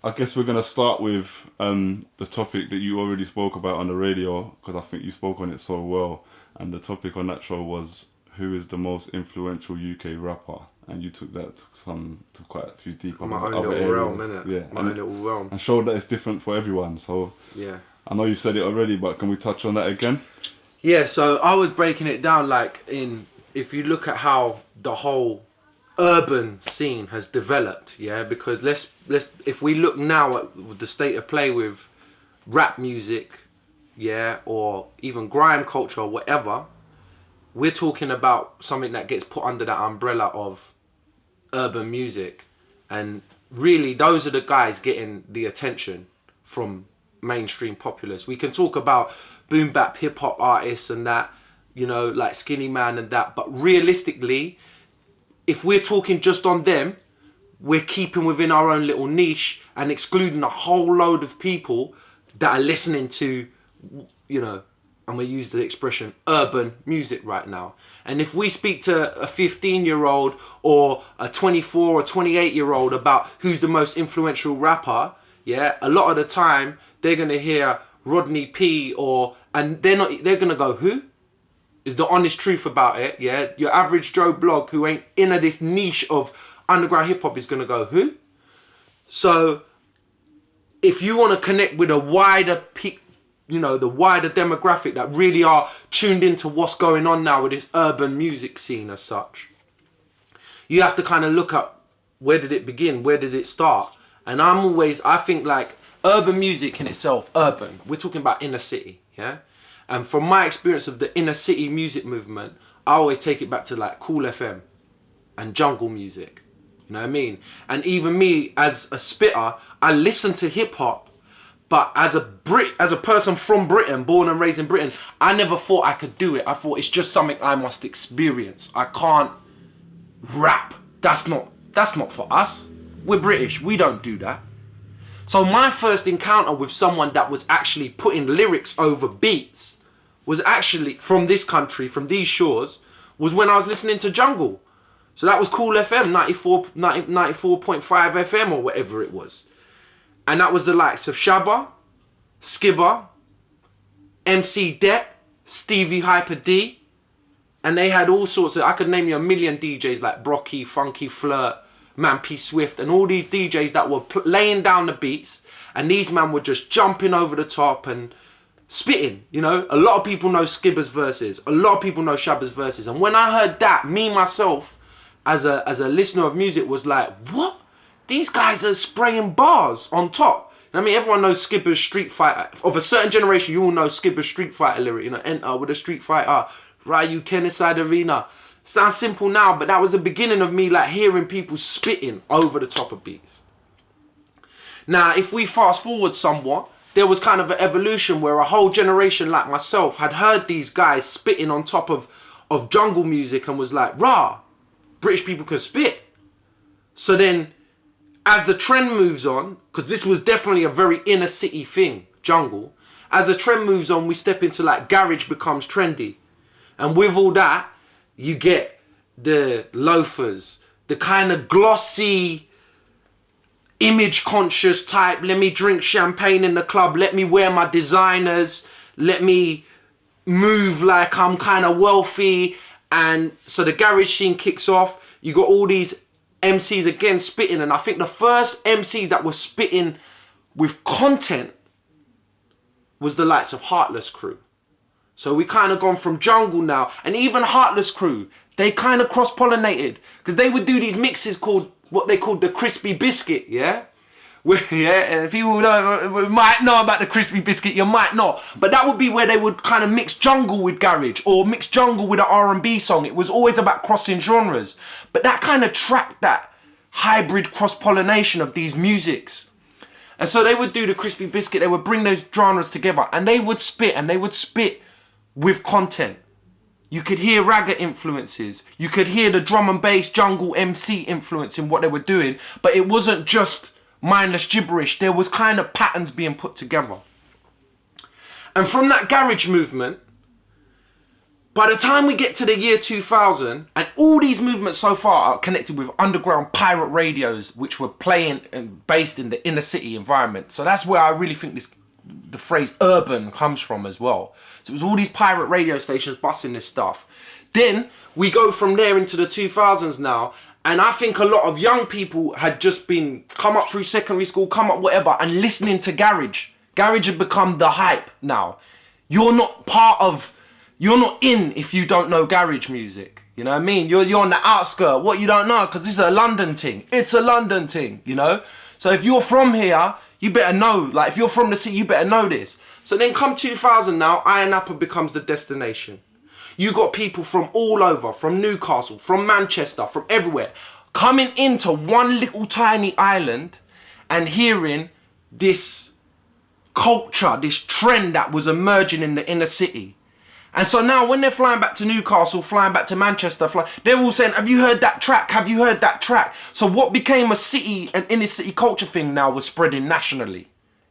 I guess we're going to start with the topic that you already spoke about on the radio, because I think you spoke on it so well. And the topic on that show was who is the most influential UK rapper, and you took that to quite a few deep My other own little areas. realm, innit? Yeah, My own little realm. and showed that it's different for everyone. So Yeah. I know you've said it already, but can we touch on that again? Yeah, so I was breaking it down like if you look at how the whole urban scene has developed, yeah, because let's if we look now at the state of play with rap music, yeah, or even grime culture or whatever, we're talking about something that gets put under that umbrella of urban music, and really those are the guys getting the attention from mainstream populace. We can talk about boom bap hip hop artists and that, you know, like Skinny Man and that, but realistically, if we're talking just on them, we're keeping within our own little niche and excluding a whole load of people that are listening to, you know, I'm going to use the expression urban music right now. And if we speak to a 15-year-old or a 24 or 28-year-old about who's the most influential rapper, yeah, a lot of the time they're going to hear Rodney P and they're going to go, who? Is the honest truth about it, yeah? Your average Joe Blog who ain't in this niche of underground hip hop is going to go, who? So if you want to connect with a wider the wider demographic that really are tuned into what's going on now with this urban music scene as such, you have to kind of look up, where did it begin? Where did it start? And I think like urban music in itself, urban, we're talking about inner city, yeah? And from my experience of the inner city music movement, I always take it back to like Cool FM and jungle music. You know what I mean? And even me as a spitter, I listen to hip hop, but as a person from Britain, born and raised in Britain, I never thought I could do it. I thought it's just something I must experience. I can't rap. That's not for us. We're British. We don't do that. So my first encounter with someone that was actually putting lyrics over beats was actually from this country, from these shores, was when I was listening to Jungle. So that was Cool FM, 94.5 FM or whatever it was. And that was the likes of Shabba, Skibber, MC Det, Stevie Hyper D. And they had all sorts of, I could name you a million DJs like Brocky, Funky Flirt, Man P Swift, and all these DJs that were laying down the beats, and these men were just jumping over the top and spitting, you know. A lot of people know Skibber's verses, a lot of people know Shabba's verses, and when I heard that, me myself, as a listener of music, was like, what? These guys are spraying bars on top. I mean, everyone knows Skibber's Street Fighter. Of a certain generation, you all know Skibber's Street Fighter lyric, you know, enter with a Street Fighter, Ryu Ken inside arena. Sounds simple now, but that was the beginning of me like hearing people spitting over the top of beats. Now, if we fast forward somewhat, there was kind of an evolution where a whole generation like myself had heard these guys spitting on top of jungle music and was like, rah, British people can spit. So then, as the trend moves on, because this was definitely a very inner city thing, jungle, as the trend moves on, we step into like garage becomes trendy. And with all that, you get the loafers, the kind of glossy, image conscious type, let me drink champagne in the club, let me wear my designers, let me move like I'm kind of wealthy. And so the garage scene kicks off. You got all these MCs again spitting, and I think the first MCs that were spitting with content was the likes of Heartless Crew. So we kind of gone from jungle now, and even Heartless Crew, they kind of cross-pollinated, because they would do these mixes called, what they called the Crispy Biscuit, yeah? Where, yeah, people might know about the Crispy Biscuit, you might not, but that would be where they would kind of mix jungle with garage, or mix jungle with an R&B song. It was always about crossing genres, but that kind of tracked that hybrid cross-pollination of these musics. And so they would do the Crispy Biscuit, they would bring those genres together, and they would spit with content. You could hear ragga influences. You could hear the drum and bass jungle MC influence in what they were doing. But it wasn't just mindless gibberish. There was kind of patterns being put together. And from that garage movement, By the time we get to the year 2000, and all these movements so far are connected with underground pirate radios, which were playing and based in the inner city environment. So that's where I really think the phrase urban comes from as well. So it was all these pirate radio stations busting this stuff. Then we go from there into the 2000s now, and I think a lot of young people had just come up through secondary school, come up whatever, and listening to garage. Garage had become the hype now. You're not in if you don't know garage music. You know what I mean? You're on the outskirt. What, you don't know? Because this is a London thing. It's a London thing, you know? So if you're from here, you better know. Like, if you're from the city, you better know this. So then come 2000 now, Iron Apple becomes the destination. You got people from all over, from Newcastle, from Manchester, from everywhere, coming into one little tiny island and hearing this culture, this trend that was emerging in the inner city. And so now when they're flying back to Newcastle, flying back to Manchester, they're all saying, have you heard that track? Have you heard that track? So what became an inner city culture thing now was spreading nationally.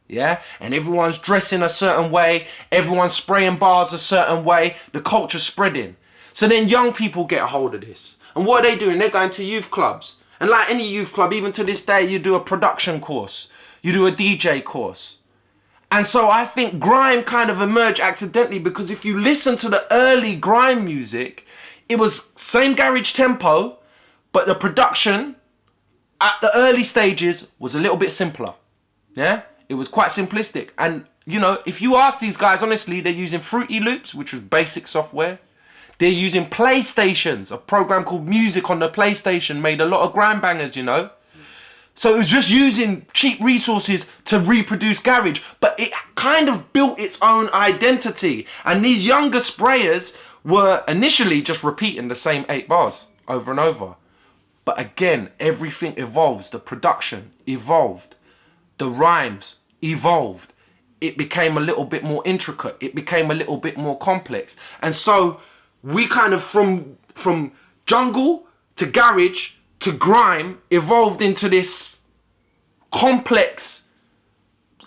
Yeah, and everyone's dressing a certain way, everyone's spraying bars a certain way, the culture's spreading. So then young people get a hold of this. And what are they doing? They're going to youth clubs. And like any youth club, even to this day, you do a production course, you do a DJ course. And so I think grime kind of emerged accidentally, because if you listen to the early grime music, it was same garage tempo, but the production at the early stages was a little bit simpler. Yeah? It was quite simplistic. And, you know, if you ask these guys, honestly, they're using Fruity Loops, which was basic software. They're using PlayStations, a program called Music on the PlayStation, made a lot of grime bangers, you know. So it was just using cheap resources to reproduce garage. But it kind of built its own identity. And these younger sprayers were initially just repeating the same 8 bars over and over. But again, everything evolves. The production evolved. The rhymes evolved. It became a little bit more intricate. It became a little bit more complex. And so we kind of from jungle to garage to grime evolved into this complex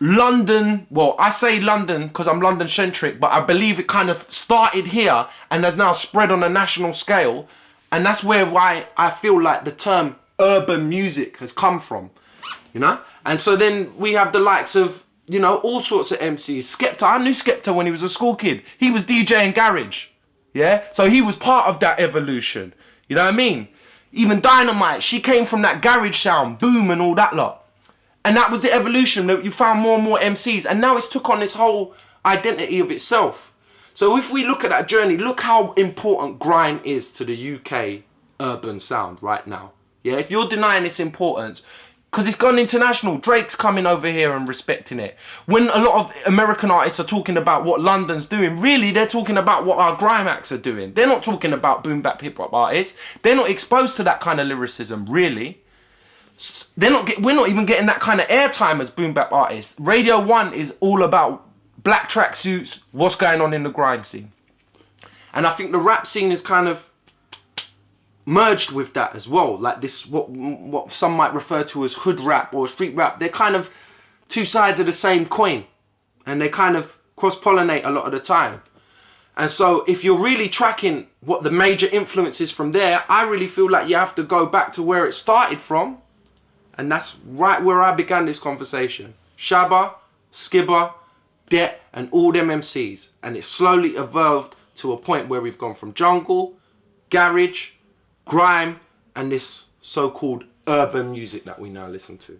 London, well, I say London because I'm London centric, but I believe it kind of started here and has now spread on a national scale. And that's why I feel like the term urban music has come from, you know? And so then we have the likes of, you know, all sorts of MCs. Skepta, I knew Skepta when he was a school kid. He was DJing garage, yeah? So he was part of that evolution, you know what I mean? Even Dynamite, she came from that garage sound, boom and all that lot. And that was the evolution, that you found more and more MCs. And now it's took on this whole identity of itself. So if we look at that journey, look how important grime is to the UK urban sound right now. Yeah, if you're denying its importance, because it's gone international. Drake's coming over here and respecting it. When a lot of American artists are talking about what London's doing, really they're talking about what our grime acts are doing. They're not talking about boom bap hip hop artists. They're not exposed to that kind of lyricism, really. We're not even getting that kind of airtime as boom bap artists. Radio 1 is all about black tracksuits, what's going on in the grime scene. And I think the rap scene is kind of merged with that as well, like this what some might refer to as hood rap or street rap. They're kind of two sides of the same coin, and they kind of cross-pollinate a lot of the time. And so if you're really tracking what the major influences from there, I really feel like you have to go back to where it started from, and that's right where I began this conversation. Shabba, Skibber, Det, and all them MCs, and it slowly evolved to a point where we've gone from jungle, garage, grime, and this so-called urban music that we now listen to.